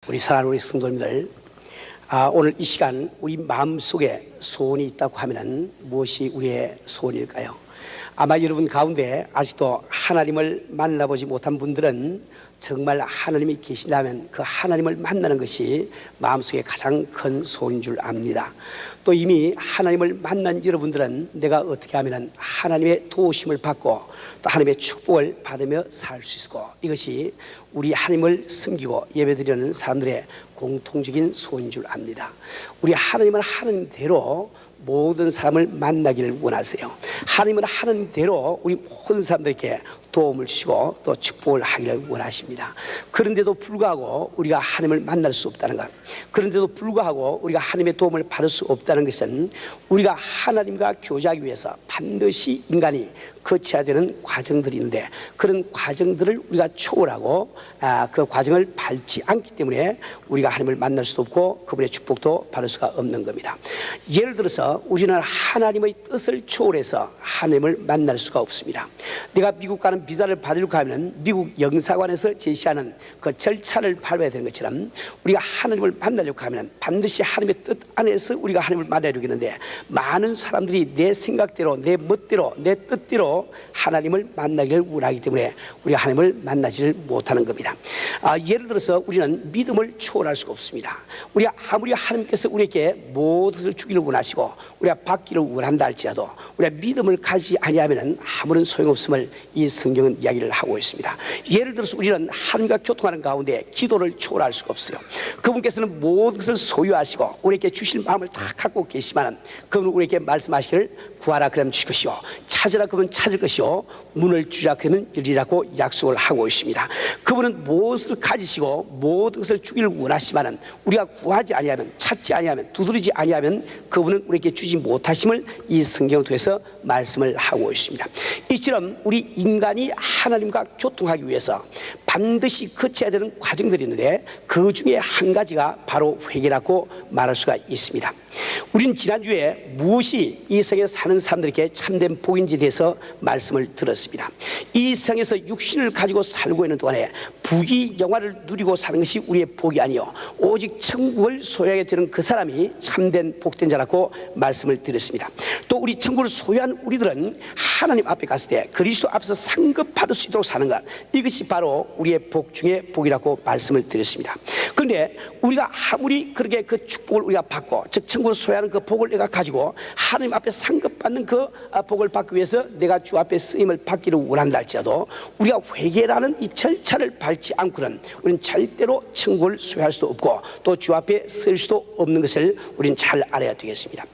우리 사랑하는 우리 성도님들, 오늘 이 시간 우리 마음속에 소원이 있다고 하면 무엇이 우리의 소원일까요? 아마 여러분 가운데 아직도 하나님을 만나보지 못한 분들은 정말 하나님이 계신다면 그 하나님을 만나는 것이 마음속에 가장 큰 소원인 줄 압니다. 또 이미 하나님을 만난 여러분들은 내가 어떻게 하면 하나님의 도우심을 받고 또 하나님의 축복을 받으며 살 수 있고, 이것이 우리 하나님을 섬기고 예배드리는 사람들의 공통적인 소원인 줄 압니다. 우리 하나님은 하나님대로 모든 사람을 만나기를 원하세요. 하나님은 하나님대로 우리 모든 사람들에게 도움을 주시고 또 축복을 하기를 원하십니다. 그런데도 불구하고 우리가 하나님을 만날 수 없다는 것, 그런데도 불구하고 우리가 하나님의 도움을 받을 수 없다는 것은 우리가 하나님과 교제하기 위해서 반드시 인간이 거쳐야 되는 과정들이 있는데, 그런 과정들을 우리가 초월하고 그 과정을 밟지 않기 때문에 우리가 하나님을 만날 수도 없고 그분의 축복도 받을 수가 없는 겁니다. 예를 들어서 우리는 하나님의 뜻을 초월해서 하나님을 만날 수가 없습니다. 내가 미국 가는 비자를 받으려고 하면 미국 영사관에서 제시하는 그 절차를 밟아야 되는 것처럼 우리가 하나님을 만나려고 하면 반드시 하나님의 뜻 안에서 우리가 하나님을 만나려고 하는데, 많은 사람들이 내 생각대로, 내 멋대로, 내 뜻대로 하나님을 만나기를 원하기 때문에 우리가 하나님을 만나지를 못하는 겁니다. 예를 들어서 우리는 믿음을 초월할 수가 없습니다. 우리가 아무리 하나님께서 우리에게 모든 것을 주기를 원하시고 우리가 받기를 원한다 할지라도 우리가 믿음을 가지지 아니하면 아무런 소용없음을 이 성경은 이야기를 하고 있습니다. 예를 들어서 우리는 하나님과 교통하는 가운데 기도를 초월할 수가 없어요. 그분께서는 모든 것을 소유하시고 우리에게 주실 마음을 다 갖고 계시지만 그분은 우리에게 말씀하시기를 구하라 그러면 주실 것이요, 찾으라 그러면 찾을 것이요, 문을 주라 그러면 열리라고 약속을 하고 있습니다. 그분은 무엇을 가지시고 모든 것을 주기를 원하시지만 우리가 구하지 아니하면, 찾지 아니하면, 두드리지 아니하면 그분은 우리에게 주지 못하심을 이 성경을 통해서 말씀을 하고 있습니다. 이처럼 우리 인간이 하나님과 교통하기 위해서 반드시 거쳐야 되는 과정들이 있는데 그 중에 한 가지가 바로 회개라고 말할 수가 있습니다. 우리는 지난주에 무엇이 이 세상에 사는 사람들에게 참된 복인지에 대해서 말씀을 들었습니다. 이 세상에서 육신을 가지고 살고 있는 동안에 부귀영화를 누리고 사는 것이 우리의 복이 아니요 오직 천국을 소유하게 되는 그 사람이 참된 복된 자라고 말씀을 드렸습니다. 또 우리 천국을 소유한 우리들은 하나님 앞에 갔을 때 그리스도 앞에서 상급받을 수 있도록 사는 것, 이것이 바로 우리의 복 중에 복이라고 말씀을 드렸습니다. 그런데 우리가 아무리 그렇게 그 축복을 우리가 받고, 즉 천국을 소유하는 그 복을 내가 가지고 하나님 앞에 상급받는 그 복을 받기 위해서 내가 주 앞에 쓰임을 받기를 원한다 할지라도 우리가 회개라는 이 절차를 밟지 않고는 우리는 절대로 천국을 소유할 수도 없고 또 주 앞에 쓸 수도 없는 것을 우리는 잘 알아야 되겠습니다.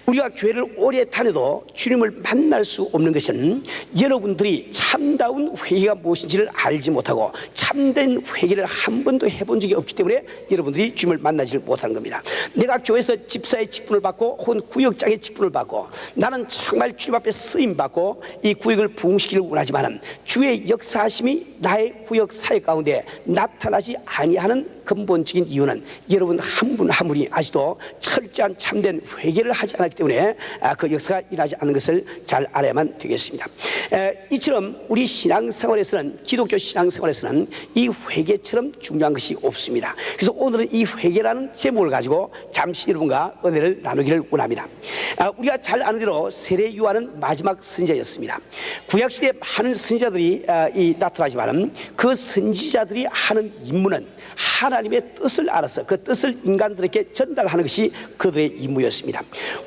우리가 교회를 오래 다녀도 주님을 만날 수 없는 것은 여러분들이 참다운 회개가 무엇인지를 알지 못하고 참된 회개를 한 번도 해본 적이 없기 때문에 여러분들이 주님을 만나지 못하는 겁니다. 내가 교회에서 집사의 직분을 받고 혹은 구역장의 직분을 받고 나는 정말 주님 앞에 쓰임받고 이 구역을 부흥시키기를 원하지만 주의 역사하심이 나의 구역 사회 가운데 나타나지 아니하는 근본적인 이유는 여러분 한 분 한 분이 아직도 철저한 참된 회개를 하지 않았기 때문에 그 역사가 일어나지 않는 것을 잘 알아야만 되겠습니다. 이처럼 우리 신앙생활에서는, 기독교 신앙생활에서는 이 회개처럼 중요한 것이 없습니다. 그래서 오늘은 이 회개라는 제목을 가지고 잠시 여러분과 은혜를 나누기를 원합니다. 우리가 잘 아는 대로 세례 요한은 마지막 선지자였습니다. 구약시대에 많은 선지자들이 나타나지만 그 선지자들이 하는 임무는 하나님의 뜻을 알아서 그 뜻을 인간들에게 전달하는 것이 그들의 임무였습니다.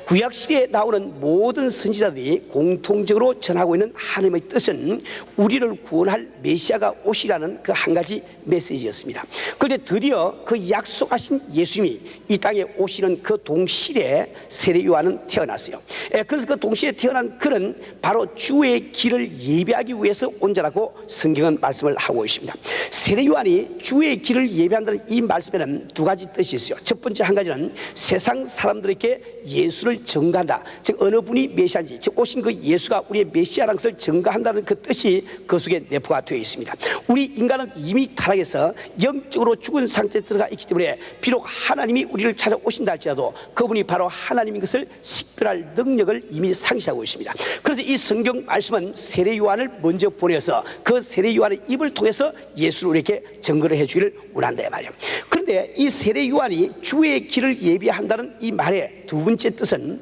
구약시대에 나오는 모든 선지자들이 공통적으로 전하고 있는 하나님의 뜻은 우리를 구원할 메시아가 오시라는 그 한 가지 메시지였습니다. 그런데 드디어 그 약속하신 예수님이 이 땅에 오시는 그 동시에 세례 요한은 태어났어요. 그래서 그 동시에 태어난 그는 바로 주의 길을 예비하기 위해서 온 자라고 성경은 말씀을 하고 있습니다. 세례 요한이 주의 길을 예비한다는 이 말씀에는 두 가지 뜻이 있어요. 첫 번째 한 가지는 세상 사람들에게 예수를 전가한다, 즉 어느 분이 메시아인지, 즉 오신 그 예수가 우리의 메시아라는 것을 전가한다는 그 뜻이 그 속에 내포가 되어 있습니다. 우리 인간은 이미 타락해서 영적으로 죽은 상태에 들어가 있기 때문에 비록 하나님이 우리를 찾아오신다 할지라도 그분이 바로 하나님인 것을 식별할 능력을 이미 상실하고 있습니다. 그래서 이 성경 말씀은 세례 요한을 먼저 보내서 그 세례 요한의 입을 통해서 예수를 우리에게 증거를 해주기를 원한다 말이에요. 그런데 그런데 이 세례 요한이 주의 길을 예비한다는 이 말의 두 번째 뜻은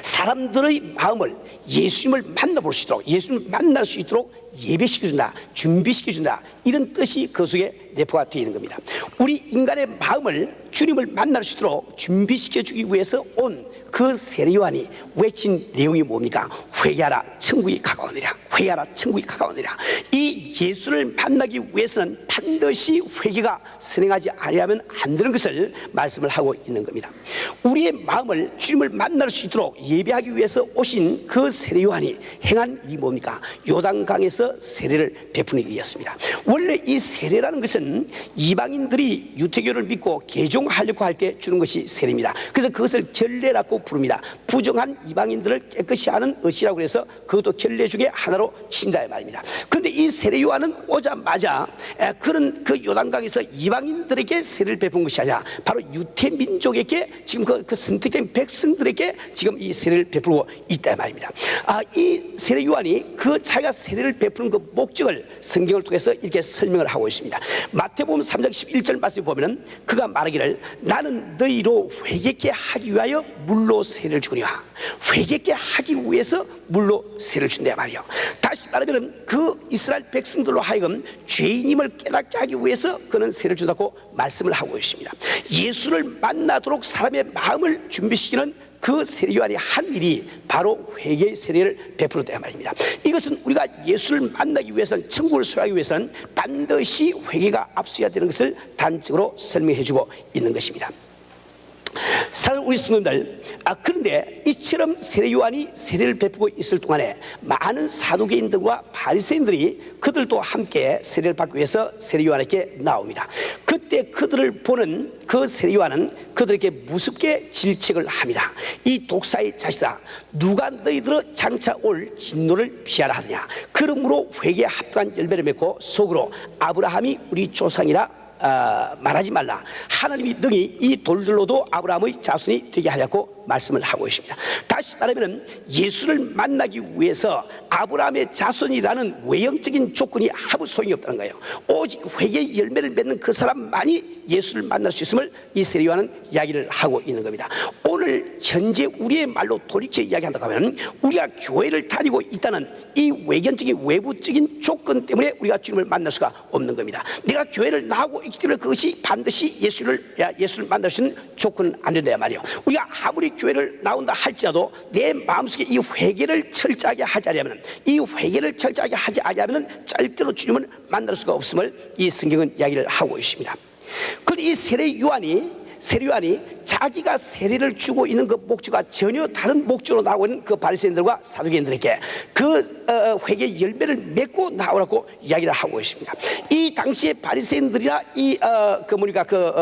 사람들의 마음을 예수님을 만나볼 수 있도록, 예수님을 만날 수 있도록 예배시켜준다, 준비시켜준다, 이런 뜻이 그 속에 내포가 되어 있는 겁니다. 우리 인간의 마음을 주님을 만날 수 있도록 준비시켜주기 위해서 온 그 세례 요한이 외친 내용이 뭡니까? 회개하라, 천국이 가까우니라. 회개하라, 천국이 가까우니라. 이 예수를 만나기 위해서는 반드시 회개가 선행하지 아니하면 안 되는 것을 말씀을 하고 있는 겁니다. 우리의 마음을 주님을 만날 수 있도록 예배하기 위해서 오신 그 세례 요한이 행한 일이 뭡니까? 요단강에서 세례를 베푸는 일이었습니다. 원래 이 세례라는 것은 이방인들이 유태교를 믿고 개종하려고 할 때 주는 것이 세례입니다. 그래서 그것을 결례라고 부릅니다. 부정한 이방인들을 깨끗이 하는 의식이라고 해서 그것도 결례 중에 하나로 친다 이 말입니다. 그런데 이 세례 요한은 오자마자 그런 그 요단강에서 이방인들에게 세례를 베푼 것이 아니라 바로 유태 민족에게 지금 그 선택된 백성들에게 지금 이 세례를 베풀고 있다 이 말입니다. 이 세례 요한이 그 자기가 세례를 베푸는 그 목적을 성경을 통해서 이렇게 설명을 하고 있습니다. 마태복음 3장 11절 말씀에 보면은 그가 말하기를 나는 너희로 회개케 하기 위하여 물로 세례를 주거니와, 회개케 하기 위해서 물로 세례를 준다 말이요. 다시 말하면 그 이스라엘 백성들로 하여금 죄인임을 깨닫게 하기 위해서 그는 세례를 준다고 말씀을 하고 있습니다. 예수를 만나도록 사람의 마음을 준비시키는 그 세례 요한이 한 일이 바로 회개 세례를 베풀었다 말입니다. 이것은 우리가 예수를 만나기 위해서는, 천국을 소유하기 위해서는 반드시 회개가 앞서야 되는 것을 단적으로 설명해 주고 있는 것입니다. 사랑하는 우리 성도님들, 그런데 이처럼 세례 요한이 세례를 베푸고 있을 동안에 많은 사두개인들과 바리새인들이 그들도 함께 세례를 받기 위해서 세례 요한에게 나옵니다. 그때 그들을 보는 그 세례 요한은 그들에게 무섭게 질책을 합니다. 이 독사의 자식들아, 누가 너희들의 장차 올 진노를 피하라 하느냐. 그러므로 회개에 합당한 열매를 맺고 속으로 아브라함이 우리 조상이라 말하지 말라. 하나님이 능히 이 돌들로도 아브라함의 자손이 되게 하려고 말씀을 하고 있습니다. 다시 말하면 예수를 만나기 위해서 아브라함의 자손이라는 외형적인 조건이 아무 소용이 없다는 거예요. 오직 회개의 열매를 맺는 그 사람만이 예수를 만날 수 있음을 이 세례 요한은 이야기를 하고 있는 겁니다. 오늘 현재 우리의 말로 돌이켜 이야기한다고 하면 우리가 교회를 다니고 있다는 이 외견적인 외부적인 조건 때문에 우리가 주님을 만날 수가 없는 겁니다. 내가 교회를 나오고 있기 때문에 그것이 반드시 예수를 만날 수 있는 조건은 안 된다 말이에요. 우리가 아무리 교회를 나온다 할지라도 내 마음속에 이 회개를 철저하게 하지 않으면, 이 회개를 철저하게 하지 않으면 절대로 주님을 만날 수가 없음을 이 성경은 이야기를 하고 있습니다. 그런데 이 세례 요한이 자기가 세례를 주고 있는 그 목적과 전혀 다른 목적으로 나오고 있는 그 바리새인들과 사두개인들에게 그 회개 열매를 맺고 나오라고 이야기를 하고 있습니다. 이 당시에 바리새인들이나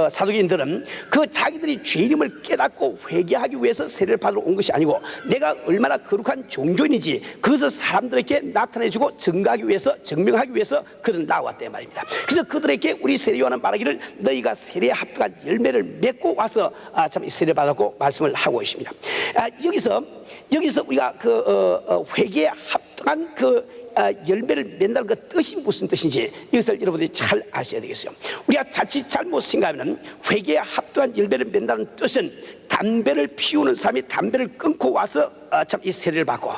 사두개인들은 그 자기들이 죄인임을 깨닫고 회개하기 위해서 세례를 받으러 온 것이 아니고 내가 얼마나 거룩한 종교인인지 그것을 사람들에게 나타내주고 증거하기 위해서, 증명하기 위해서 그들은 나왔단 말입니다. 그래서 그들에게 우리 세례 요한은 말하기를 너희가 세례에 합당한 열매를 맺고 와서 참 세례 받았고 말씀을 하고 있습니다. 여기서 우리가 회개에 합당한 열매를 맺는다는 그 뜻이 무슨 뜻인지 이것을 여러분들이 잘 아셔야 되겠어요. 우리가 자칫 잘못 생각하면 회개에 합당한 열매를 맺는다는 뜻은 담배를 피우는 사람이 담배를 끊고 와서 참 이 세례를 받고,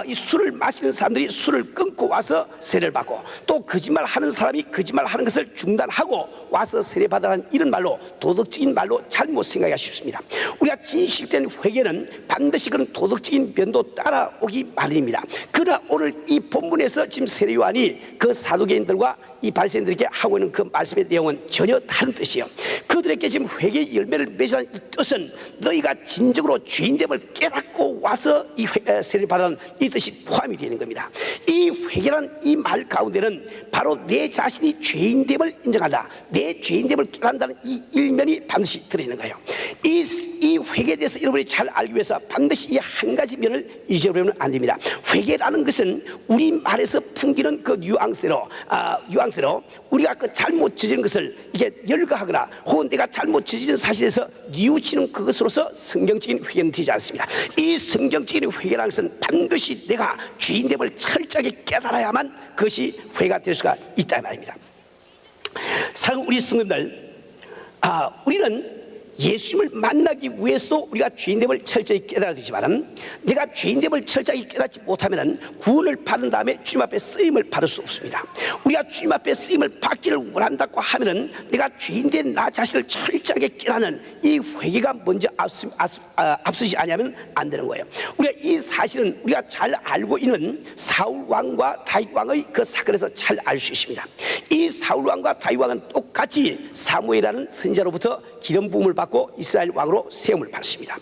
이 술을 마시는 사람들이 술을 끊고 와서 세례를 받고, 또 거짓말하는 사람이 거짓말하는 것을 중단하고 와서 세례 받으라는 이런 말로, 도덕적인 말로 잘못 생각하기가 쉽습니다. 우리가 진실된 회개는 반드시 그런 도덕적인 면도 따라오기 마련입니다. 그러나 오늘 이 본문에서 지금 세례 요한이 그 사두개인들과 이 바리새인들에게 하고 있는 그 말씀의 내용은 전혀 다른 뜻이에요. 그들에게 지금 회개의 열매를 맺으라는 이 뜻은 너희가 진정으로 죄인됨을 깨닫고 와서 이 세례를 받으라는 이 뜻이 포함이 되는 겁니다. 이 회개라는 이 말 가운데는 바로 내 자신이 죄인됨을 인정한다, 내 죄인됨을 깨닫는다는 이 일면이 반드시 들어있는 거예요. 이 회개에 대해서 여러분이 잘 알기 위해서 반드시 이 한 가지 면을 잊어버리면 안 됩니다. 회개라는 것은 우리 말에서 풍기는 그 뉘앙스로 우리가 그 잘못 저지른 것을 이게 열거하거나 혹은 내가 잘못 저지른 사실에서 뉘우치는 그것으로서 성경적인 회개는 되지 않습니다. 이 성경적인 회개라는 것은 반드시 내가 죄인됨을 철저하게 깨달아야만 그것이 회개가 될 수가 있다 말입니다. 사랑하는 우리 성도님들, 우리는 예수님을 만나기 위해서 우리가 주인됨을 철저히 깨달아야 되지만, 내가 주인됨을 철저히 깨닫지 못하면 구원을 받은 다음에 주님 앞에 쓰임을 받을 수 없습니다. 우리가 주님 앞에 쓰임을 받기를 원한다고 하면 내가 주인된 나 자신을 철저하게 깨닫는 이 회개가 먼저 앞서지 않으면 안 되는 거예요. 우리가 이 사실은 우리가 잘 알고 있는 사울 왕과 다윗 왕의 그 사건에서 잘 알 수 있습니다. 이 사울 왕과 다윗 왕은 똑같이 사무엘이라는 선지자로부터 기름 부음을 받고 이스라엘 왕으로 세움을 받습니다.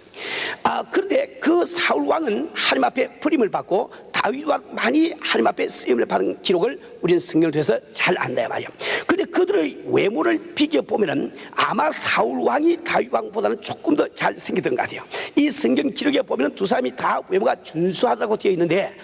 그런데 그 사울 왕은 하나님 앞에 버림을 받고 다윗 왕만이 하나님 앞에 쓰임을 받은 기록을 우리는 성경을 통해서 잘 안다 말이에요. 그런데 그들의 외모를 비교해보면 아마 사울 왕이 다윗 왕보다는 조금 더 잘생겼던 것 같아요. 이 성경 기록에 보면 두 사람이 다 외모가 준수하다고 되어 있는데,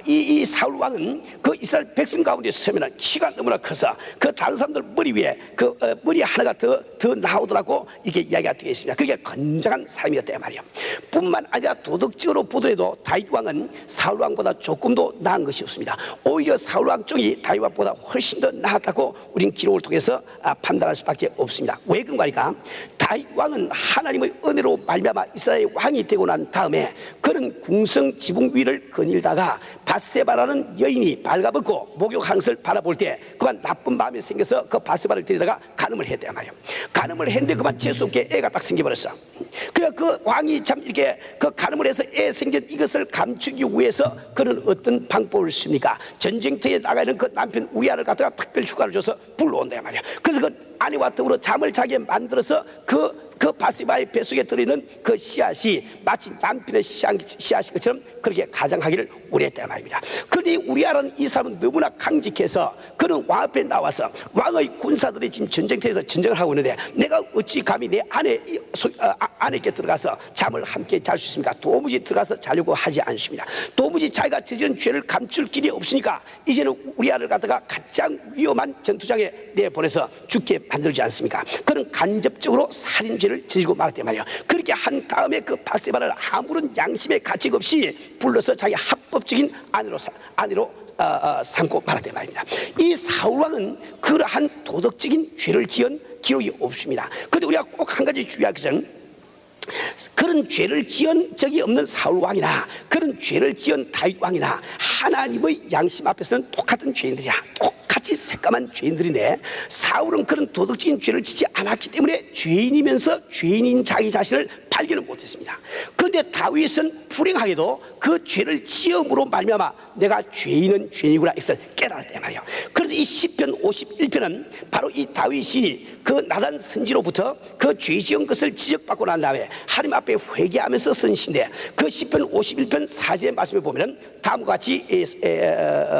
이 사울 왕은 그 이스라엘 백성 가운데 서면 키가 너무나 커서 그 다른 사람들 머리 위에 그 머리 하나가 더 나오더라고 이렇게 이야기가 되어 있습니다. 그게 건장한 사람이었단 말이에요. 뿐만 아니라 도덕적으로 보더라도 다윗 왕은 사울 왕보다 조금 더 나은 것이 없습니다. 오히려 사울 왕 쪽이 다윗 왕보다 훨씬 더 나았다고 우리는 기록을 통해서 판단할 수밖에 없습니다. 왜 그런가? 다윗 왕은 하나님의 은혜로 말미암아 이스라엘 왕이 되고 난 다음에 그는 궁성 지붕 위를 거닐다가 밧세바라는 여인이 발가벗고 목욕하는 것을 바라볼 때 그만 나쁜 마음이 생겨서 그 밧세바를 데리다가 간음을 했단 말이에요. 간음을 했는데 그만 재수없게 애가 딱 생겨버렸어. 그래 그 왕이 참 이렇게 그 간음을 해서 애 생긴 이것을 감추기 위해서 그는 어떤 방법을 씁니까? 전쟁터에 나가 있는 그 남편 우리아를 갖다가 특별 휴가를 줘서 불러온단 말이야. 그래서 그 아내와 더불어 잠을 자게 만들어서 그 바세바의 뱃속에 들어있는 그 씨앗이 마치 남편의 씨앗인 것처럼 그렇게 가장하기를 원했단 말입니다. 그런데 우리아라는 이 사람은 너무나 강직해서 그는 왕 앞에 나와서 왕의 군사들이 지금 전쟁터에서 전쟁을 하고 있는데 내가 어찌 감히 내 아내께 들어가서 잠을 함께 잘 수 있습니까? 도무지 들어가서 자려고 하지 않습니다. 도무지 자기가 저지른 죄를 감출 길이 없으니까 이제는 우리아를 갖다가 가장 위험한 전투장에 내보내서 죽게 만들지 않습니까? 그는 간접적으로 살인죄를 저지르고 말았단 말이에요. 그렇게 한 다음에 그 밧세바를 아무런 양심의 가책 없이 불러서 자기 합법적인 아내로 삼고 말았단 말입니다. 이 사울 왕은 그러한 도덕적인 죄를 지은 기록이 없습니다. 그런데 우리가 꼭 한 가지 주의할 것은 그런 죄를 지은 적이 없는 사울 왕이나 그런 죄를 지은 다윗 왕이나 하나님의 양심 앞에서는 똑같은 죄인들이야. 똑같이 새까만 죄인들인데 사울은 그런 도덕적인 죄를 지지 않았기 때문에 죄인이면서 죄인인 자기 자신을 발견을 못했습니다. 그런데 다윗은 불행하게도 그 죄를 지음으로 말미암아 내가 죄인은 죄인이구나 이것을 깨달았단 말이에요. 그래서 이 시편 51편은 바로 이 다윗이 그 나단 선지로부터 그 죄 지은 것을 지적받고 난 다음에 하나님 앞에 회개하면서 쓴 시인데 그 시편 51편 4절의 말씀을 보면 다음과 같이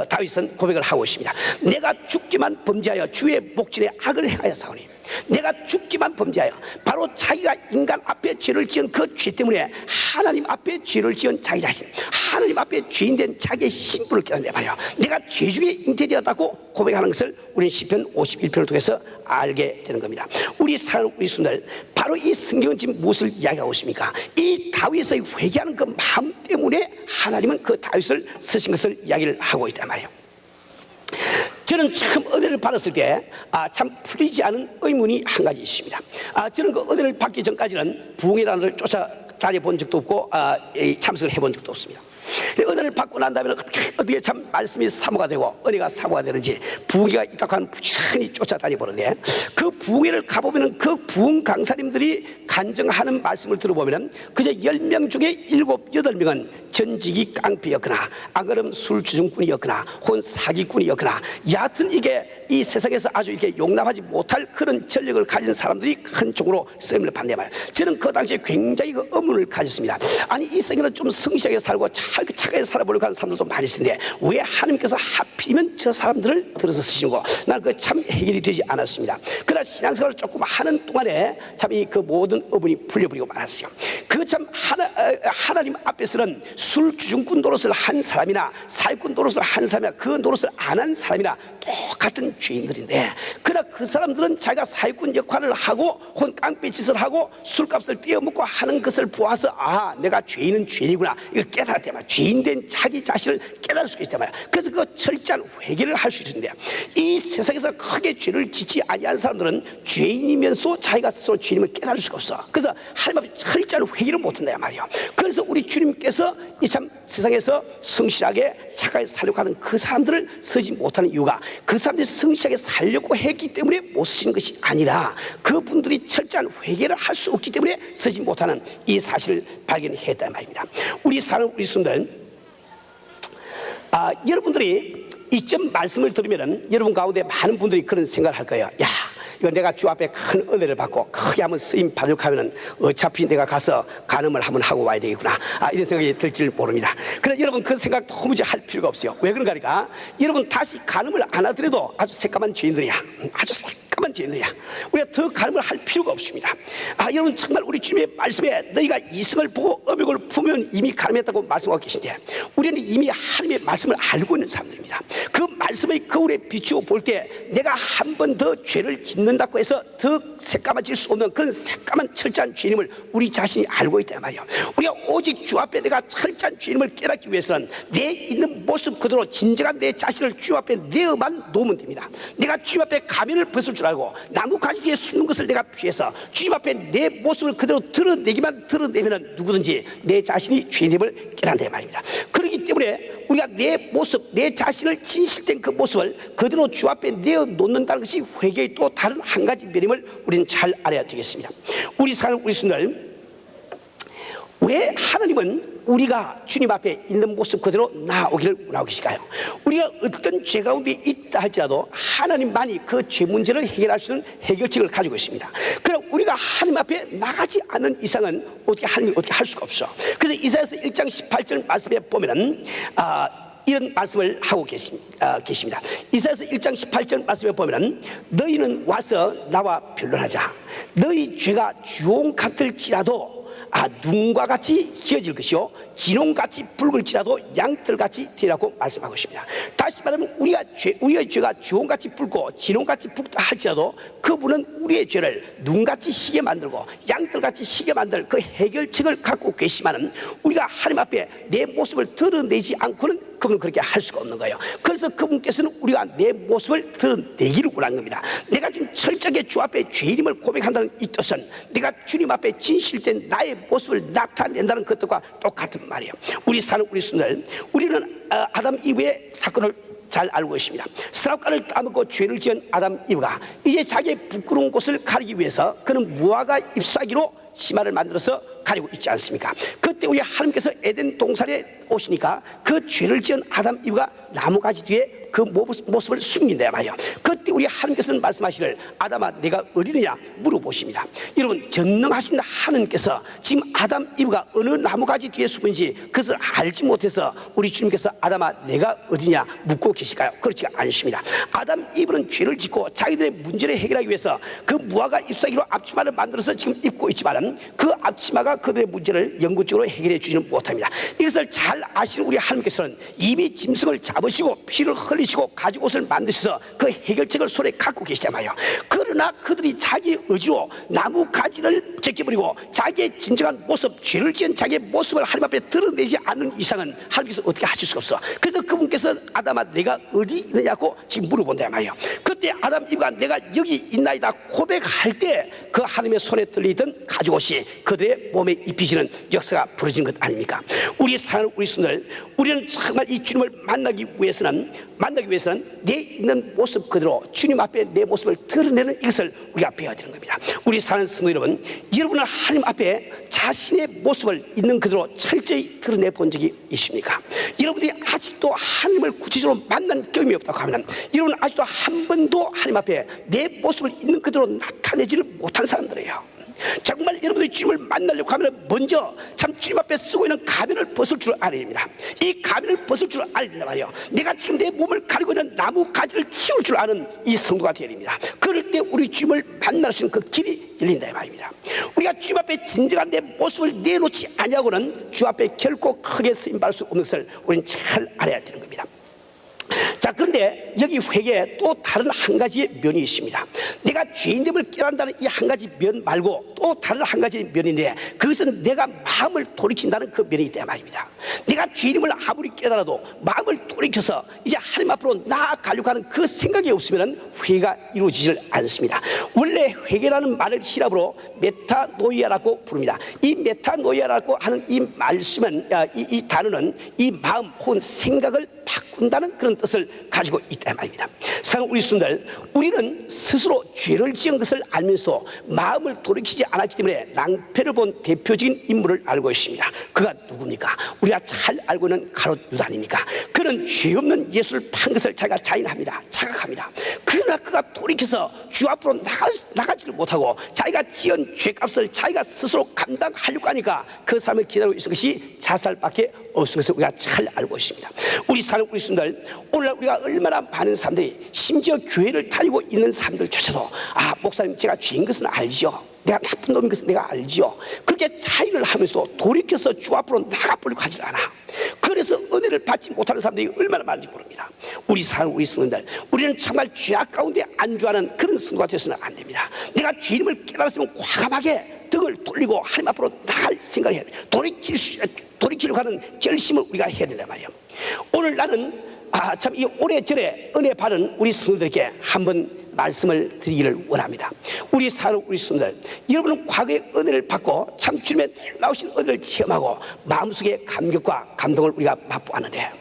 다윗은 고백을 하고 있습니다. 내가 죽기만 범죄하여 주의 목전에 악을 행하여 사오니 내가 죽기만 범죄하여 바로 자기가 인간 앞에 죄를 지은 그 죄 때문에 하나님 앞에 죄를 지은 자기 자신 하나님 앞에 죄인된 자기의 신분을 깨닫는 말이야. 내가 죄 중에 잉태되었다고 고백하는 것을 우리는 시편 51편을 통해서 알게 되는 겁니다. 우리 사랑하는 우리 손들 바로 이 성경은 지금 무엇을 이야기하고 있습니까? 이 다윗의 회개하는 그 마음 때문에 하나님은 그 다윗을 쓰신 것을 이야기를 하고 있단 말이에요. 저는 처음 은혜를 받았을 때 참 풀리지 않은 의문이 한 가지 있습니다. 저는 그 은혜를 받기 전까지는 부흥이라는 것을 쫓아다녀본 적도 없고 참석을 해본 적도 없습니다. 은혜를 받고 난 다음에 어떻게 참 말씀이 사모가 되고 은혜가 사모가 되는지 부흥회가 입각한 부지런히 쫓아다니 보는데 그 부흥회를 가보면 그 부흥 강사님들이 간증하는 말씀을 들어보면 그저 10명 중에 7, 8명은 전직이 깡패였거나 안 그러면 술주정꾼이었거나 혹은 사기꾼이었거나 여하튼 이게 이 세상에서 아주 이렇게 용납하지 못할 그런 전력을 가진 사람들이 큰 쪽으로 쓰임을 받는 말. 저는 그 당시에 굉장히 그 의문을 가졌습니다. 아니 이 세계는 좀 성실하게 살고 착하게 살아보려고 하는 사람들도 많이 있는데 왜 하나님께서 하필이면 저 사람들을 들어서 쓰시는 거? 난 그 참 해결이 되지 않았습니다. 그러나 신앙생활을 조금 하는 동안에 참 이 그 모든 의문이 풀려버리고 말았어요. 그 참 하나님 앞에서는 술주정꾼 노릇을 한 사람이나 사기꾼 노릇을 한 사람이나 그 노릇을 안 한 사람이나 똑같은 죄인들인데 그러나 그 사람들은 자기가 사기꾼 역할을 하고 혹은 깡패 짓을 하고 술값을 떼어먹고 하는 것을 보아서 내가 죄인은 죄인이구나 이걸 깨달았단 말이야. 죄인된 자기 자신을 깨달을 수가 있단 말이야. 그래서 그 철저한 회개를 할 수 있는데, 이 세상에서 크게 죄를 짓지 아니한 사람들은 죄인이면서 자기가 스스로 죄인임을 깨달을 수가 없어. 그래서 하나님 앞에 철저한 회개를 못한다 말이야. 그래서 우리 주님께서 이 참 세상에서 성실하게 착하게 살려고 하는 그 사람들을 쓰지 못하는 이유가, 그 사람들이 성실하게 살려고 했기 때문에 못 쓰시는 것이 아니라 그분들이 철저한 회개를 할 수 없기 때문에 쓰지 못하는 이 사실을 발견했단 말입니다. 우리 사는 우리 성도들, 여러분들이 이점 말씀을 들으면은 여러분 가운데 많은 분들이 그런 생각을 할 거예요. 야, 이거 내가 주 앞에 큰 은혜를 받고 크게 한번 쓰임 받으려고 하면은 어차피 내가 가서 간음을 한번 하고 와야 되겠구나, 이런 생각이 들지를 모릅니다. 그러나 여러분 그 생각 도무지 할 필요가 없어요. 왜 그런가 하니까, 여러분 다시 간음을 안 하더라도 아주 새까만 죄인들이야. 아주 새까만 죄인들이야. 우리가 더 간음을 할 필요가 없습니다. 여러분 정말 우리 주님의 말씀에 너희가 이승을 보고 음욕을 품으면 이미 간음했다고 말씀하고 계신데, 우리는 이미 하나님의 말씀을 알고 있는 사람들입니다. 그 말씀의 거울에 비추어 볼 때 내가 한 번 더 죄를 짓는다고 해서 더 새까마질 수 없는 그런 새까만 철저한 죄인임을 우리 자신이 알고 있단 말이에요. 우리가 오직 주 앞에 내가 철저한 죄인임을 깨닫기 위해서는 내 있는 모습 그대로 진정한 내 자신을 주 앞에 내어만 놓으면 됩니다. 내가 주님 앞에 가면을 벗을 줄 알고 나무 가지 뒤에 숨는 것을 내가 피해서 주님 앞에 내 모습을 그대로 드러내면 누구든지 내 자신이 죄인임을 깨닫는다 말입니다. 그렇기 때문에 우리가 내 모습, 내 자신을 진실된 그 모습을 그대로 주 앞에 내어놓는다는 것이 회개의 또 다른 한 가지 면임을 우리는 잘 알아야 되겠습니다. 우리 사는 우리 순들, 왜 하나님은 우리가 주님 앞에 있는 모습 그대로 나오기를 원하고 계실까요? 우리가 어떤 죄 가운데 있다 할지라도 하나님만이 그 죄 문제를 해결할 수 있는 해결책을 가지고 있습니다. 그럼 우리가 하나님 앞에 나가지 않는 이상은 하나님이 어떻게 할 수가 없어. 그래서 이사야서 1장 18절 말씀에 보면은 이런 말씀을 하고 계십니다. 이사야서 1장 18절 말씀에 보면은, 너희는 와서 나와 변론하자. 너희 죄가 주홍 같을지라도 눈과 같이 지어질 것이요 진홍같이 붉을지라도 양털같이 되라고 말씀하고 있습니다. 다시 말하면 우리의 죄가 주홍같이 붉고 진홍같이 붉다 할지라도 그분은 우리의 죄를 눈같이 희게 만들고 양털같이 희게 만들 그 해결책을 갖고 계시지만은 우리가 하나님 앞에 내 모습을 드러내지 않고는 그분은 그렇게 할 수가 없는 거예요. 그래서 그분께서는 우리가 내 모습을 드러내기를 원하는 겁니다. 내가 지금 철저하게 주 앞에 죄인임을 고백한다는 이 뜻은 내가 주님 앞에 진실된 나의 모습을 나타낸다는 것과 똑같은 말이에요. 우리 사는 우리 순들, 우리는 아담 이브의 사건을 잘 알고 있습니다. 선악과를 따먹고 죄를 지은 아담 이브가 이제 자기의 부끄러운 곳을 가리기 위해서 그는 무화과 잎사귀로 치마를 만들어서 가리고 있지 않습니까? 그때 우리 하나님께서 에덴 동산에 오시니까 그 죄를 지은 아담 이브가 나무가지 뒤에 그 모습을 숨긴다 말이에요. 그때 우리 하나님께서는 말씀하시를, 아담아 내가 어디느냐 물어보십니다. 여러분, 전능하신 하나님께서 지금 아담 이브가 어느 나무가지 뒤에 숨은지 그것을 알지 못해서 우리 주님께서 아담아 내가 어디냐 묻고 계실까요? 그렇지 않습니다. 아담 이브는 죄를 짓고 자기들의 문제를 해결하기 위해서 그 무화과 잎사귀로 앞치마를 만들어서 지금 입고 있지만 그 앞치마가 그들의 문제를 영구적으로 해결해 주지는 못합니다. 이것을 잘 아시는 우리 하나님께서는 이미 짐승을 잡으시고 피를 흘리시고 가죽 옷을 만드셔서 그 해결책을 손에 갖고 계시단 말이에요. 그러나 그들이 자기 의지로 나무 가지를 제껴버리고 자기의 진정한 모습, 죄를 지은 자기의 모습을 하나님 앞에 드러내지 않는 이상은 하나님께서 어떻게 하실 수가 없어. 그래서 그분께서 아담아 내가 어디 있느냐고 지금 물어본단 말이에요. 그때 아담 이브가 내가 여기 있나이다 고백할 때 그 하나님의 손에 들리던 가죽 옷이 그들의 몸에 입히시는 역사가 벌어진 것 아닙니까? 우리 사는 우리 손들, 우리는 정말 이 주님을 만나기 위해서는 내 있는 모습 그대로 주님 앞에 내 모습을 드러내는 이것을 우리가 배워야 되는 겁니다. 우리 사는 성도 여러분, 여러분은 하나님 앞에 자신의 모습을 있는 그대로 철저히 드러내 본 적이 있습니까? 여러분들이 아직도 하나님을 구체적으로 만난 경험이 없다고 하면 여러분은 아직도 한 번도 하나님 앞에 내 모습을 있는 그대로 나타내지를 못한 사람들이에요. 정말 여러분들이 주님을 만나려고 하면 먼저 참 주님 앞에 쓰고 있는 가면을 벗을 줄 알아야 됩니다. 이 가면을 벗을 줄 알아야 된단 말이에요. 내가 지금 내 몸을 가리고 있는 나무 가지를 치울 줄 아는 이 성도가 되어야 됩니다. 그럴 때 우리 주님을 만날 수 있는 그 길이 열린다 이 말입니다. 우리가 주님 앞에 진정한 내 모습을 내놓지 아니하고는 주 앞에 결코 크게 쓰임받을 수 없는 것을 우리는 잘 알아야 되는 겁니다. 자, 그런데 여기 회개에 또 다른 한 가지의 면이 있습니다. 내가 죄인됨을 깨닫는다는 이 한 가지 면 말고 또 다른 한 가지 면인데, 그것은 내가 마음을 돌이킨다는 그 면이 있다 말입니다. 내가 죄인임을 아무리 깨달아도 마음을 돌이켜서 이제 하나님 앞으로 나아가려고 하는 그 생각이 없으면 회개가 이루어지질 않습니다. 원래 회개라는 말을 히라브로 메타노이아라고 부릅니다. 이 메타노이아라고 하는 이 말씀은, 이 단어는 이 마음 혹은 생각을 바꾼다는 그런 뜻을 가지고 있다 말입니다. 사랑하는 우리 성도들, 우리는 스스로 죄를 지은 것을 알면서도 마음을 돌이키지 않았기 때문에 낭패를 본 대표적인 인물을 알고 있습니다. 그가 누굽니까? 우리가 잘 알고 있는 가롯 유다 아닙니까? 그는 죄 없는 예수를 판 것을 자기가 자인합니다. 자각합니다. 그러나 그가 돌이켜서 주 앞으로 나가지를 못하고 자기가 지은 죄값을 자기가 스스로 감당하려고 하니까 그 사람을 기다리고 있는 것이 자살밖에 없는 것을 우리가 잘 알고 있습니다. 우리 사는 우리 분들, 오늘날 우리가 얼마나 많은 사람들이, 심지어 교회를 다니고 있는 사람들조차도 목사님, 제가 죄인 것은 알지요, 내가 나쁜 놈인 것은 내가 알지요, 그렇게 자인을 하면서도 돌이켜서 주 앞으로 나가보려고 하질 않아. 그래서 은혜를 받지 못하는 사람들이 얼마나 많은지 모릅니다. 우리 사는 우리 성도들, 우리는 정말 죄악 가운데 안주하는 그런 성도가 되어서는 안 됩니다. 내가 죄인임을 깨달았으면 과감하게 등을 돌리고 하나님 앞으로 나갈 생각을 해야 돼요. 돌이키려고 하는 결심을 우리가 해야 된단 말이에요. 오늘 나는 참 이 오래전에 은혜 받은 우리 성도들에게 한번 말씀을 드리기를 원합니다. 우리 사는 우리 성도들, 여러분은 과거의 은혜를 받고 참 주님의 놀라우신 은혜를 체험하고 마음속에 감격과 감동을 우리가 맛보았는데,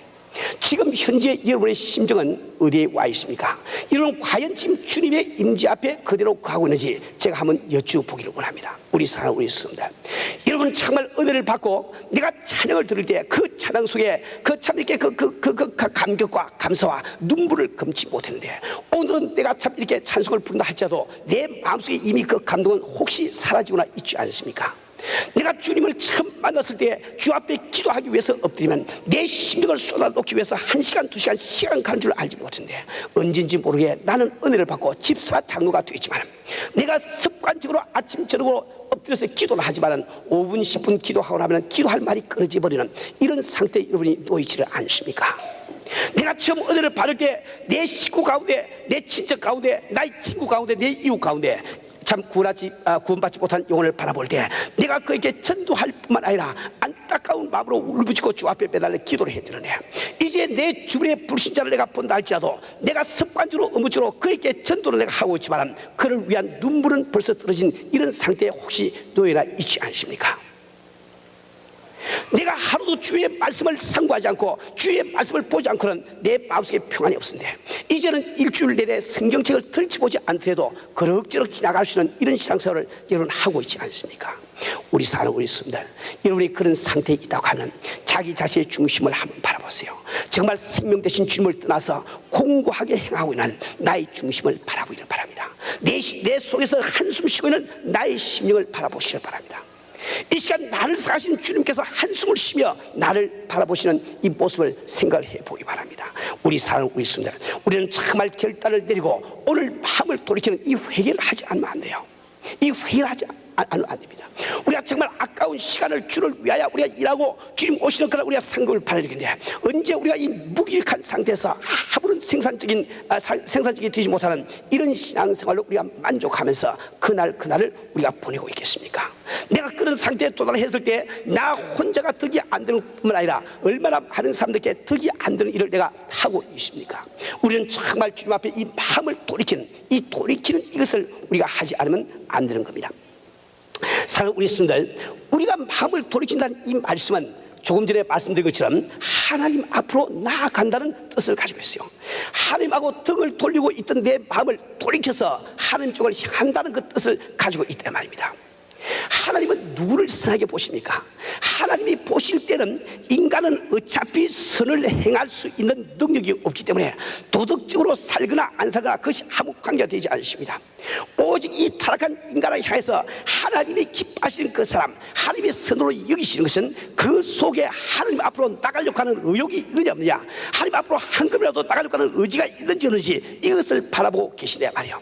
지금 현재 여러분의 심정은 어디에 와 있습니까? 여러분 과연 지금 주님의 임재 앞에 그대로 가고 있는지 제가 한번 여쭈보기를 원합니다. 우리 사랑 우리 성도들, 여러분 정말 은혜를 받고 내가 찬양을 들을 때 그 찬양 속에 그 참 이렇게 그 감격과 감사와 눈물을 금치 못했는데, 오늘은 내가 참 이렇게 찬송을 부른다 할지라도 내 마음속에 이미 그 감동은 혹시 사라지거나 있지 않습니까? 내가 주님을 처음 만났을 때 주 앞에 기도하기 위해서 엎드리면 내 심령을 쏟아놓기 위해서 1시간 2시간 시간 가는 줄 알지 못했는데, 언젠지 모르게 나는 은혜를 받고 집사 장로가 되었지만, 내가 습관적으로 아침 저녁으로 엎드려서 기도를 하지만 5분 10분 기도하고 나면 기도할 말이 끊어져 버리는 이런 상태에 여러분이 놓이지를 않습니까? 내가 처음 은혜를 받을 때 내 식구 가운데, 내 친척 가운데, 나의 친구 가운데, 내 이웃 가운데 참 구원받지 못한 영혼을 바라볼 때 내가 그에게 전도할 뿐만 아니라 안타까운 마음으로 울부짖고 주 앞에 매달려 기도를 해드리네. 이제 내 주변의 불신자를 내가 본다 할지라도 내가 습관적으로 의무적으로 그에게 전도를 내가 하고 있지만 그를 위한 눈물은 벌써 떨어진 이런 상태에 혹시 놓여나 있지 않습니까? 내가 하루도 주의 말씀을 상고하지 않고 주의 말씀을 보지 않고는 내 마음속에 평안이 없는데, 이제는 일주일 내내 성경책을 펼쳐보지 않더라도 그럭저럭 지나갈 수 있는 이런 신앙생활을 여러분 하고 있지 않습니까? 우리 사는 우리 성도들, 여러분이 그런 상태에 있다고 하면 자기 자신의 중심을 한번 바라보세요. 정말 생명 되신 주님을 떠나서 공고하게 행하고 있는 나의 중심을 바라보기를 바랍니다. 내 속에서 한숨 쉬고 있는 나의 심령을 바라보시길 바랍니다. 이 시간 나를 사신 주님께서 한숨을 쉬며 나를 바라보시는 이 모습을 생각해 보기 바랍니다. 우리 사는 우리 성도들, 우리는 정말 결단을 내리고 오늘 마음을 돌이키는 이 회개를 하지 않으면 안 돼요. 이 회개를 하지 않으면 안 됩니다. 우리가 정말 아까운 시간을 주를 위하여 우리가 일하고 주님 오시는 그날 우리가 상급을 받아야 되는데, 언제 우리가 이 무기력한 상태에서 아무런 생산적이 되지 못하는 이런 신앙생활로 우리가 만족하면서 그날을 우리가 보내고 있겠습니까? 내가 그런 상태에 도달했을 때 나 혼자가 덕이 안 되는 뿐만 아니라 얼마나 많은 사람들께 덕이 안 되는 일을 내가 하고 있습니까? 우리는 정말 주님 앞에 이 마음을 돌이키는 이것을 우리가 하지 않으면 안 되는 겁니다. 사랑하는 우리 성도들, 우리가 마음을 돌이킨다는 이 말씀은 조금 전에 말씀드린 것처럼 하나님 앞으로 나아간다는 뜻을 가지고 있어요. 하나님하고 등을 돌리고 있던 내 마음을 돌이켜서 하나님 쪽을 향한다는 그 뜻을 가지고 있단 말입니다. 하나님은 누구를 선하게 보십니까? 하나님이 보실 때는 인간은 어차피 선을 행할 수 있는 능력이 없기 때문에 도덕적으로 살거나 안 살거나 그것이 아무 관계가 되지 않습니다. 오직 이 타락한 인간을 향해서 하나님이 기뻐하시는 그 사람, 하나님의 선으로 여기시는 것은 그 속에 하나님 앞으로 나가려고 하는 의욕이 있느냐 없느냐, 하나님 앞으로 한 걸음이라도 나가려고 하는 의지가 있는지 없는지 이것을 바라보고 계시냐 말이에요.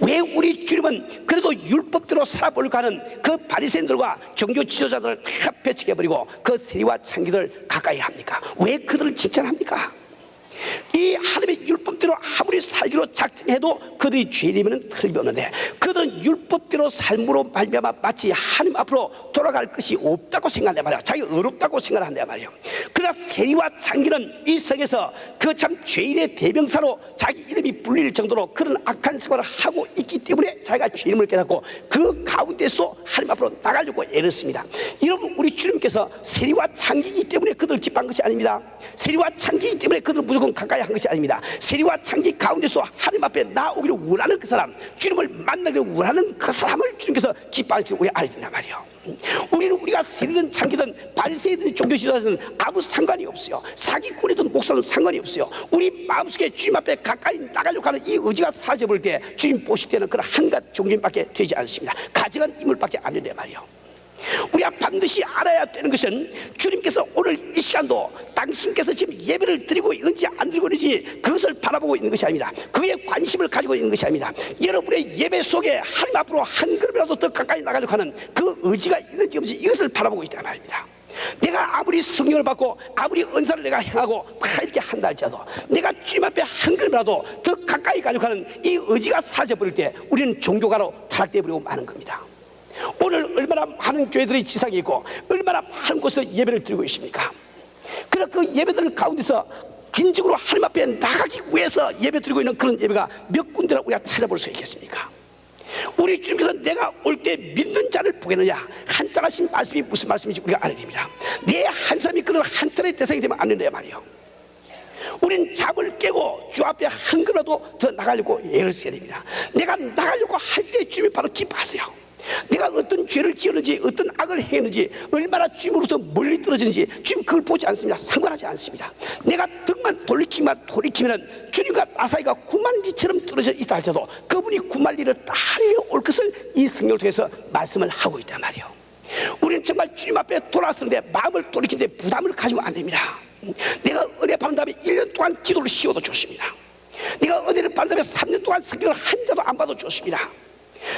왜 우리 주님은 그래도 율법대로 살아보려고 하는 그 바리새인들과 종교 지도자들을 다 배척해버리고 그 세리와 창기들을 가까이 합니까? 왜 그들을 칭찬합니까? 이 하나님의 율법대로 아무리 살기로 작정해도 그들이 죄인이면 틀림없는데, 그들은 율법대로 삶으로 말미암아 마치 하나님 앞으로 돌아갈 것이 없다고 생각한단 말이야. 자기 어렵다고 생각한단 말이야. 그러나 세리와 창기는 이 성에서 그 참 죄인의 대명사로 자기 이름이 불릴 정도로 그런 악한 생활을 하고 있기 때문에 자기가 죄인임을 깨닫고 그 가운데서도 하나님 앞으로 나가려고 애를 씁니다. 여러분, 우리 주님께서 세리와 창기이기 때문에 그들을 기뻐한 것이 아닙니다. 세리와 창기이기 때문에 그들을 무조건 가까이 한 것이 아닙니다. 세리와 창기 가운데서 하나님 앞에 나오기를 원하는 그 사람, 주님을 만나기를 원하는 그 사람을 주님께서 기뻐하시는 우리 알아야 된단 말이에요. 우리는 우리가 세리든 창기든 바리새이든 종교 지도자든 아무 상관이 없어요. 사기꾼이든 목사든 상관이 없어요. 우리 마음속에 주님 앞에 가까이 나가려고 하는 이 의지가 사라져버릴 때 주님 보실 때는 그런 한갓 종교인밖에 되지 않습니다. 가증한 인물밖에 안 된단 말이에요. 우리가 반드시 알아야 되는 것은, 주님께서 오늘 이 시간도 당신께서 지금 예배를 드리고 있는지 안 드리고 있는지 그것을 바라보고 있는 것이 아닙니다. 그에 관심을 가지고 있는 것이 아닙니다. 여러분의 예배 속에 하나님 앞으로 한 걸음이라도 더 가까이 나가려고 하는 그 의지가 있는지 없는지 이것을 바라보고 있다는 말입니다. 내가 아무리 성령을 받고 아무리 은사를 내가 행하고 다 이렇게 한다 할지라도 내가 주님 앞에 한 걸음이라도 더 가까이 가려고 하는 이 의지가 사라져버릴 때 우리는 종교가로 타락되어버리고 마는 겁니다. 오늘 얼마나 많은 교회들이 지상에 있고 얼마나 많은 곳에서 예배를 드리고 있습니까? 그러나 그 예배들 가운데서 진정으로 하나님 앞에 나가기 위해서 예배 드리고 있는 그런 예배가 몇 군데나 우리가 찾아볼 수 있겠습니까? 우리 주님께서 내가 올 때 믿는 자를 보겠느냐, 한탄하신 말씀이 무슨 말씀인지 우리가 알아야 됩니다. 내 한 사람이 그런 한탄의 대상이 되면 안 된다 말이에요. 우린 잠을 깨고 주 앞에 한 걸음이라도 더 나가려고 애를 써야 됩니다. 내가 나가려고 할 때 주님이 바로 기뻐하세요. 내가 어떤 죄를 지었는지 어떤 악을 행했는지 얼마나 주님으로부터 멀리 떨어지는지 주님 그걸 보지 않습니다. 상관하지 않습니다. 내가 등만 돌리키면 주님과 나 사이가 구만리처럼 떨어져 있다 할지라도 그분이 구만리를 달려올 것을 이 성경을 통해서 말씀을 하고 있단 말이에요. 우리는 정말 주님 앞에 돌아왔을 때 마음을 돌이키는데 부담을 가지면 안 됩니다. 내가 은혜 받은 다음에 1년 동안 기도를 쉬어도 좋습니다. 내가 은혜를 받은 다음에 3년 동안 성경을 한 자도 안 봐도 좋습니다.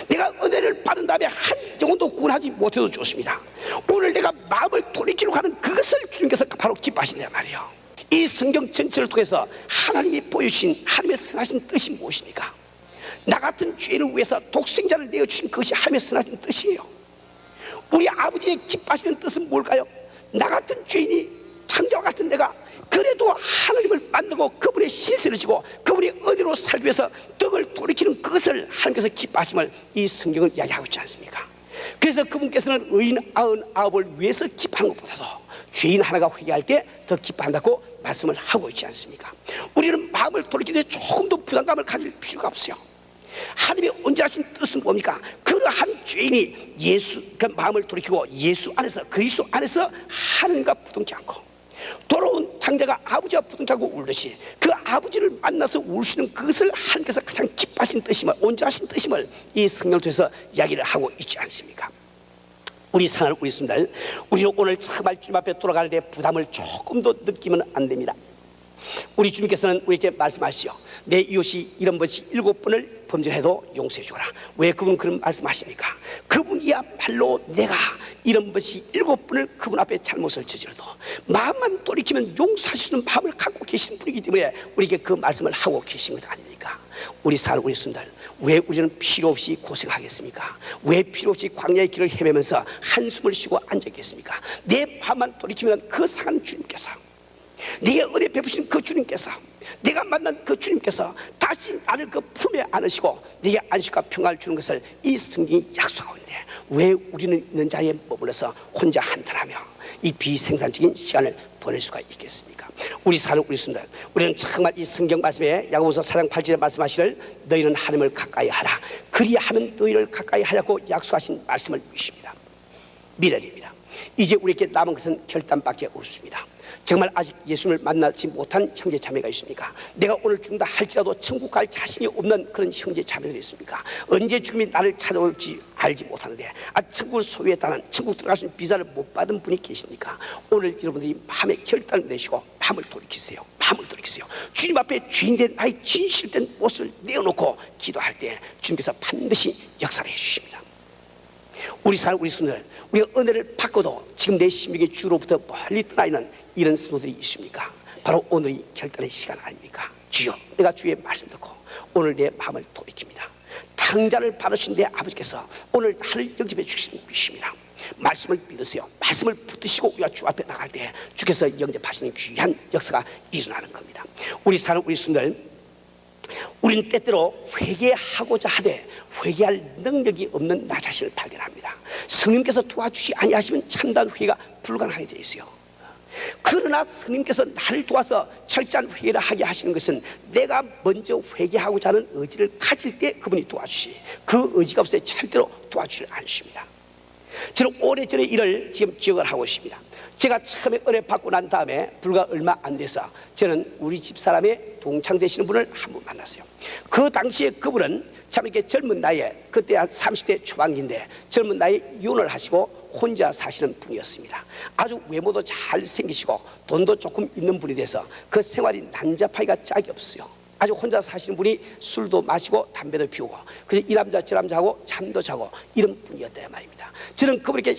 내가 은혜를 받은 다음에 한 영혼도 구원하지 못해도 좋습니다. 오늘 내가 마음을 돌이키려고 하는 그것을 주님께서 바로 기뻐하신단 말이에요. 이 성경 전체를 통해서 하나님이 보여주신 하나님의 선하신 뜻이 무엇입니까? 나 같은 죄인을 위해서 독생자를 내어주신 그것이 하나님의 선하신 뜻이에요. 우리 아버지의 기뻐하시는 뜻은 뭘까요? 나 같은 죄인이, 탕자와 같은 내가 그래도 하나님을 만나고 그분의 신세를 지고 그분의 은혜로 살기 위해서 떡을 돌이키는 그것을 하나님께서 기뻐하심을 이 성경은 이야기하고 있지 않습니까? 그래서 그분께서는 의인 99을 위해서 기뻐하는 것보다도 죄인 하나가 회개할 때 더 기뻐한다고 말씀을 하고 있지 않습니까? 우리는 마음을 돌이키는데 조금도 부담감을 가질 필요가 없어요. 하나님의 온전하신 뜻은 뭡니까? 그러한 죄인이 그 마음을 돌이키고 예수 안에서, 그리스도 안에서 하나님과 부둥지 않고 돌아온 탕자가 아버지와 부둥켜고 울듯이 그 아버지를 만나서 울시는 그것을 하나님께서 가장 기뻐하신 뜻임을, 온전하신 뜻임을 이 성경을 통해서 이야기를 하고 있지 않습니까? 우리 사랑하는 우리 성도들, 우리는 오늘 정말 주님 앞에 돌아갈 때 부담을 조금도 느끼면 안 됩니다. 우리 주님께서는 우리에게 말씀하시오. 내 이웃이 이런 것이 7번을 범죄해도 용서해 주라. 왜 그분 그런 말씀하십니까? 그분이야말로 내가 이런 것이 7번을 그분 앞에 잘못을 저질러도 마음만 돌이키면 용서할 수 있는 마음을 갖고 계시는 분이기 때문에 우리에게 그 말씀을 하고 계신 것 아닙니까? 우리 사는 우리 손들, 왜 우리는 필요 없이 고생하겠습니까? 왜 필요 없이 광야의 길을 헤매면서 한숨을 쉬고 앉아있겠습니까? 내 마음만 돌이키면 그 상한 주님께서, 네게 은혜 베푸신 그 주님께서, 내가 만난 그 주님께서 다시 나를 그 품에 안으시고 네게 안식과 평안을 주는 것을 이 성경이 약속하고 있는데 왜 우리는 있는 자리에 머물러서 혼자 한탄하며 이 비생산적인 시간을 보낼 수가 있겠습니까? 우리 사는 우리 순들, 우리는 정말 이 성경 말씀에 야고보서 4장 8절에 말씀하시를 너희는 하나님을 가까이 하라, 그리하면 너희를 가까이 하라고 약속하신 말씀을 믿습니다. 믿음입니다. 이제 우리에게 남은 것은 결단밖에 없습니다. 정말 아직 예수님을 만나지 못한 형제 자매가 있습니까? 내가 오늘 죽는다 할지라도 천국 갈 자신이 없는 그런 형제 자매들이 있습니까? 언제 죽음이 나를 찾아올지 알지 못하는데 천국을 소유했다는, 천국 들어갈 수 있는 비자를 못 받은 분이 계십니까? 오늘 여러분들이 마음의 결단을 내시고 마음을 돌이키세요. 마음을 돌이키세요. 주님 앞에 죄인된 나의 진실된 모습을 내어놓고 기도할 때 주님께서 반드시 역사를 해주십니다. 우리 사는 우리 성도들, 우리가 은혜를 받고도 지금 내 심령이 주로부터 멀리 떠나 있는 이런 성도들이 있습니까? 바로 오늘이 결단의 시간 아닙니까? 주여, 내가 주의 말씀 듣고 오늘 내 마음을 돌이킵니다. 탕자를 받으신 내 아버지께서 오늘 나를 영접해 주시는 분이십니다. 말씀을 믿으세요. 말씀을 붙드시고 우리가 주 앞에 나갈 때 주께서 영접하시는 귀한 역사가 일어나는 겁니다. 우리 사는 우리 성도들, 우리는 때때로 회개하고자 하되 회개할 능력이 없는 나 자신을 발견합니다. 성령께서 도와주시 아니하시면 참다운 회개가 불가능하게 되어 있어요. 그러나 성령께서 나를 도와서 철저한 회개를 하게 하시는 것은 내가 먼저 회개하고자 하는 의지를 가질 때 그분이 도와주시, 그 의지가 없을 때 절대로 도와주지 않으십니다. 저는 오래전에 일을 지금 기억을 하고 있습니다. 제가 처음에 은혜 받고 난 다음에 불과 얼마 안 돼서 저는 우리 집사람의 동창 되시는 분을 한 분 만났어요. 그 당시에 그분은 참 이렇게 젊은 나이에, 그때 한 30대 초반기인데 젊은 나이에 이혼을 하시고 혼자 사시는 분이었습니다. 아주 외모도 잘 생기시고 돈도 조금 있는 분이 돼서 그 생활이 난잡하기가 짝이 없어요. 아주 혼자 사시는 분이 술도 마시고 담배도 피우고 그래서 이 남자 저 남자하고 잠도 자고 이런 분이었단 말입니다. 저는 그분에게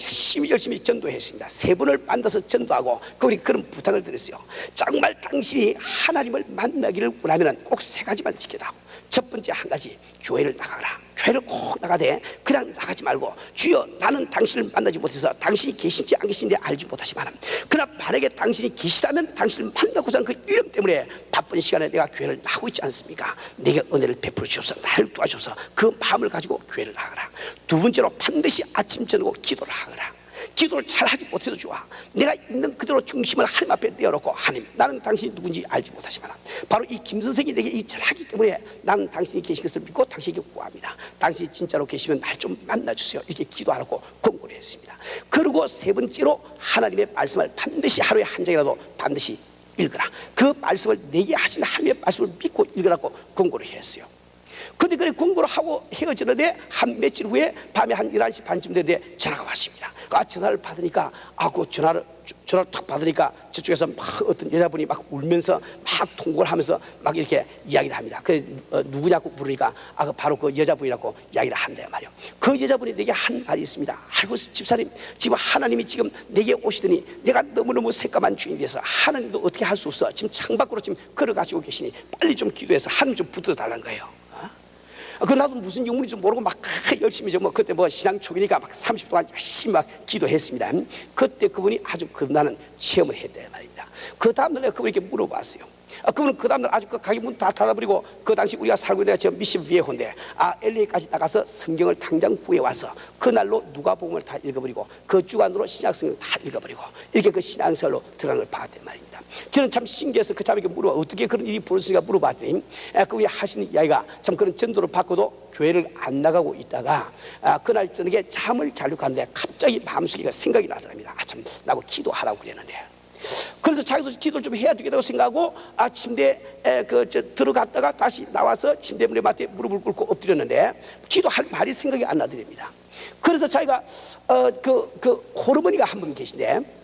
열심히 전도했습니다. 3분을 만나서 전도하고 그분이 그런 부탁을 드렸어요. 정말 당신이 하나님을 만나기를 원하면 꼭 3가지만 지켜라. 첫 번째 한 가지, 교회를 나가라. 교회를 꼭 나가되 그냥 나가지 말고 주여, 나는 당신을 만나지 못해서 당신이 계신지 안 계신지 알지 못하지만 그러나 만약에 당신이 계시다면 당신을 만나고자 하는 그 일념 때문에 바쁜 시간에 내가 교회를 나가고 있지 않습니까? 내게 은혜를 베풀어 주옵소서, 나를 도와주옵소서. 그 마음을 가지고 교회를 나가라. 두 번째로 반드시 아침 저녁 기도를 하거라. 기도를 잘 하지 못해도 좋아. 내가 있는 그대로 중심을 하나님 앞에 내어놓고, 하나님, 나는 당신이 누군지 알지 못하지만 바로 이 김 선생이 내게 이 잘하기 때문에 나는 당신이 계신 것을 믿고 당신에게 구합니다. 당신이 진짜로 계시면 날 좀 만나주세요. 이렇게 기도하라고 권고를 했습니다. 그리고 3번째로 하나님의 말씀을 반드시 하루에 한 장이라도 반드시 읽으라. 그 말씀을 내게 하신 하나님의 말씀을 믿고 읽으라고 권고를 했어요. 근데 그래 권고를 하고 헤어지는데 한 며칠 후에 밤에 한 11시 반쯤 되는데 전화가 왔습니다. 전화를 받으니까 그 전화를 딱 받으니까 저쪽에서 막 어떤 여자분이 막 울면서 막 통곡을 하면서 막 이렇게 이야기를 합니다. 누구냐고 물으니까 바로 그 여자분이라고 이야기를 한단 말이에요. 그 여자분이 내게 한 말이 있습니다. 아이고 집사님, 지금 하나님이 지금 내게 오시더니 내가 너무너무 새까만 주인이 돼서 하나님도 어떻게 할 수 없어. 지금 창밖으로 지금 걸어가시고 계시니 빨리 좀 기도해서 하나님 좀 붙들어 달라는 거예요. 나도 무슨 영문인지 모르고 막 열심히 그때 신앙 초기니까 막 30분 동안 열심히 막 기도했습니다. 그때 그분이 아주 겁나는 체험을 했단 말입니다. 그 다음날 그분에게 물어봤어요. 그분은 그 다음날 아주 그 가게 문 다 닫아버리고 그 당시 우리가 살고 있는 데가 지금 미션 비에호인데 LA까지 나가서 성경을 당장 구해와서 그날로 누가복음을 다 읽어버리고 그 주간으로 신약성경 다 읽어버리고 이렇게 그 신앙생활로 들어간 걸 봤단 말입니다. 저는 참 신기해서 그 자매에게 어떻게 그런 일이 벌어지는가 물어봤더니 그분이 하시는 이야기가 참 그런 전도를 받고도 교회를 안 나가고 있다가 그날 저녁에 잠을 자려고 하는데 갑자기 마음속에 생각이 나더랍니다. 참 나하고 기도하라고 그랬는데, 그래서 자기도 기도를 좀 해야 되겠다고 생각하고 침대에 들어갔다가 다시 나와서 침대 문에 맞대 무릎을 꿇고 엎드렸는데 기도할 말이 생각이 안 나더랍니다. 그래서 자기가 그 호르머니가 한 분 계신데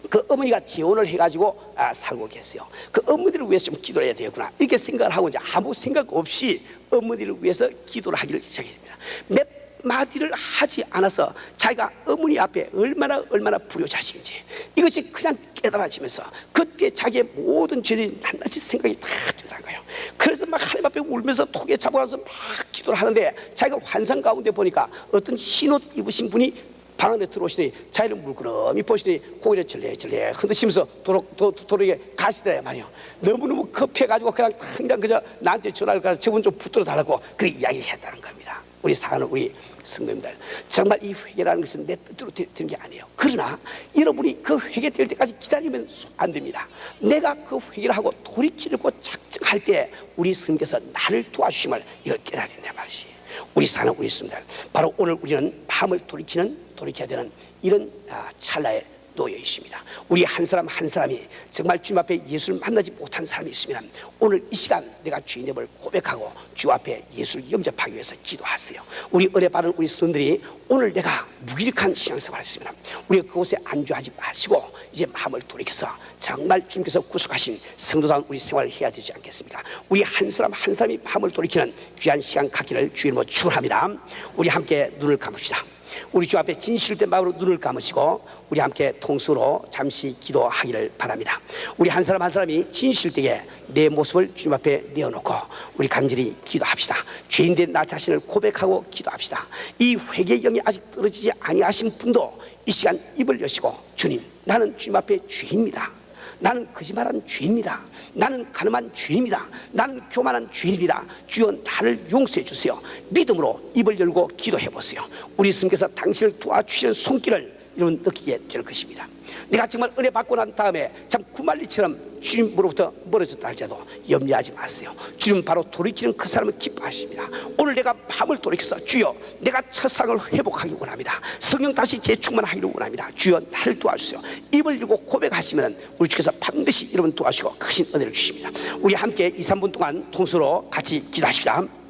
그 어머니가 재혼을 해가지고 살고 계세요. 그 어머니를 위해서 좀 기도를 해야 되겠구나 이렇게 생각을 하고 이제 아무 생각 없이 어머니를 위해서 기도를 하기를 시작했습니다. 몇 마디를 하지 않아서 자기가 어머니 앞에 얼마나 불효자식인지 이것이 그냥 깨달아지면서 그때 자기의 모든 죄들이 낱낱이 생각이 다 되더라는 거예요. 그래서 막 하나님 앞에 울면서 톡에 잡아가서 막 기도를 하는데 자기가 환상 가운데 보니까 어떤 흰옷 입으신 분이 방 안에 들어오시더니 자기를 물끄러미 보시더니 고개를 절레절레 흔드시면서 도로에 가시더라 말이에요. 너무너무 급해가지고 그냥 그저 나한테 전화를 가서 저분 좀 붙들어 달라고 그렇게 이야기를 했다는 겁니다. 우리 사랑하는 우리 성도님들, 정말 이 회개라는 것은 내 뜻대로 되는 게 아니에요. 그러나 여러분이 그 회개될 때까지 기다리면 안 됩니다. 내가 그 회개를 하고 돌이키려고 작정할 때 우리 성령께서 나를 도와주심을 이걸 깨달아야 된단 말이지. 우리 사는 우리 성도님들, 바로 오늘 우리는 마음을 돌이켜야 되는 이런 찰나에 놓여 있습니다. 우리 한 사람 한 사람이 정말 주님 앞에 예수를 만나지 못한 사람이 있으면 오늘 이 시간 내가 주님을 고백하고 주 앞에 예수를 영접하기 위해서 기도하세요. 우리 은혜 받은 우리 성도들이 오늘 내가 무기력한 신앙생활을 했으면 우리 그곳에 안주하지 마시고 이제 마음을 돌이켜서 정말 주님께서 구속하신 성도다운 우리 생활을 해야 되지 않겠습니까? 우리 한 사람 한 사람이 마음을 돌이키는 귀한 시간 갖기를 주님으로 축원합니다. 우리 함께 눈을 감읍시다. 우리 주 앞에 진실된 마음으로 눈을 감으시고 우리 함께 통수로 잠시 기도하기를 바랍니다. 우리 한 사람 한 사람이 진실되게 내 모습을 주님 앞에 내어놓고 우리 간절히 기도합시다. 죄인된 나 자신을 고백하고 기도합시다. 이 회개의 영이 아직 떨어지지 아니하신 분도 이 시간 입을 여시고, 주님, 나는 주님 앞에 죄인입니다. 나는 거짓말한 죄인입니다. 나는 가늠한 죄인입니다. 나는 교만한 죄인입니다. 주여, 나를 용서해 주세요. 믿음으로 입을 열고 기도해 보세요. 우리 스님께서 당신을 도와주시는 손길을 여러분 느끼게 될 것입니다. 내가 정말 은혜 받고 난 다음에 참 구말리처럼 주님으로부터 멀어졌다 할지라도 염려하지 마세요. 주님 바로 돌이키는 그 사람을 기뻐하십니다. 오늘 내가 마음을 돌이켜서 주여, 내가 첫상을 회복하기 원합니다. 성령 다시 재충만하기를 원합니다. 주여, 나를 도와주세요. 입을 열고 고백하시면 우리 주께서 반드시 여러분 도와주시고 크신 은혜를 주십니다. 우리 함께 2, 3분 동안 통수로 같이 기도하십시다.